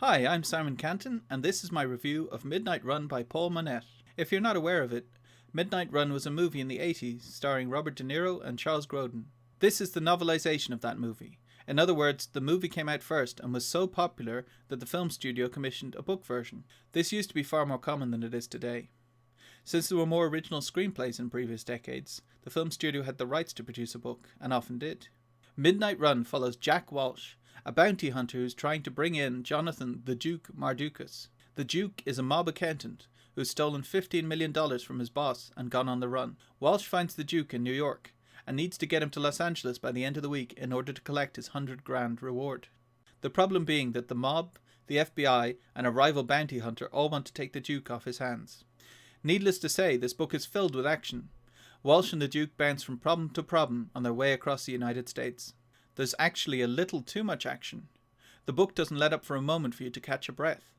Hi, I'm Simon Cantan, and this is my review of Midnight Run by Paul Monette. If you're not aware of it, Midnight Run was a movie in the 80s starring Robert DeNiro and Charles Grodin. This is the novelisation of that movie. In other words, the movie came out first and was so popular that the film studio commissioned a book version. This used to be far more common than it is today. Since there were more original screenplays in previous decades, the film studio had the rights to produce a book, and often did. Midnight Run follows Jack Walsh, a bounty hunter who's trying to bring in Jonathan the Duke Mardukas. The Duke is a mob accountant who's stolen $15 million from his boss and gone on the run. Walsh finds the Duke in New York and needs to get him to Los Angeles by the end of the week in order to collect his $100,000 reward. The problem being that the mob, the FBI, and a rival bounty hunter all want to take the Duke off his hands. Needless to say, this book is filled with action. Walsh and the Duke bounce from problem to problem on their way across the United States. There's actually a little too much action. The book doesn't let up for a moment for you to catch your breath.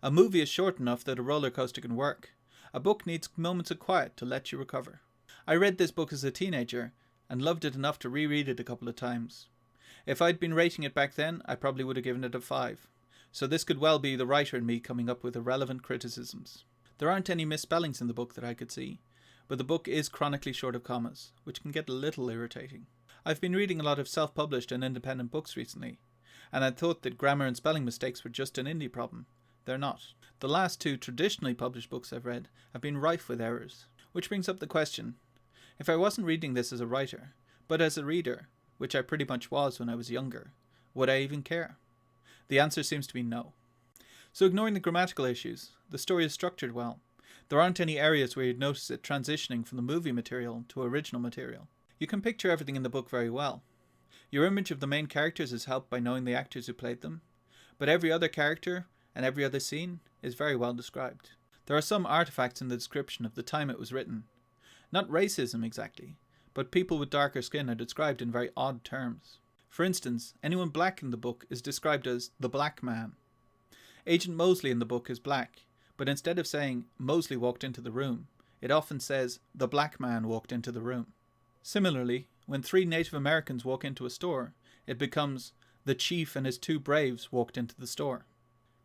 A movie is short enough that a roller coaster can work. A book needs moments of quiet to let you recover. I read this book as a teenager and loved it enough to reread it a couple of times. If I'd been rating it back then, I probably would have given it a 5. So this could well be the writer in me coming up with irrelevant criticisms. There aren't any misspellings in the book that I could see, but the book is chronically short of commas, which can get a little irritating. I've been reading a lot of self-published and independent books recently, and I thought that grammar and spelling mistakes were just an indie problem. They're not. The last 2 traditionally published books I've read have been rife with errors. Which brings up the question, if I wasn't reading this as a writer, but as a reader, which I pretty much was when I was younger, would I even care? The answer seems to be no. So ignoring the grammatical issues, the story is structured well. There aren't any areas where you'd notice it transitioning from the movie material to original material. You can picture everything in the book very well. Your image of the main characters is helped by knowing the actors who played them, but every other character and every other scene is very well described. There are some artifacts in the description of the time it was written. Not racism exactly, but people with darker skin are described in very odd terms. For instance, anyone black in the book is described as the black man. Agent Mosley in the book is black, but instead of saying Mosley walked into the room, it often says the black man walked into the room. Similarly, when 3 Native Americans walk into a store, it becomes the chief and his 2 braves walked into the store.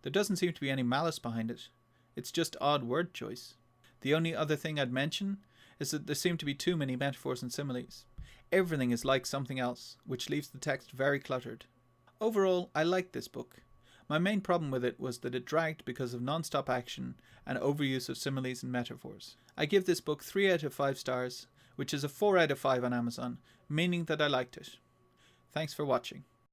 There doesn't seem to be any malice behind it. It's just odd word choice. The only other thing I'd mention is that there seem to be too many metaphors and similes. Everything is like something else, which leaves the text very cluttered. Overall, I liked this book. My main problem with it was that it dragged because of non-stop action and overuse of similes and metaphors. I give this book 3 out of 5 stars, which is a 4 out of 5 on Amazon, meaning that I liked it. Thanks for watching.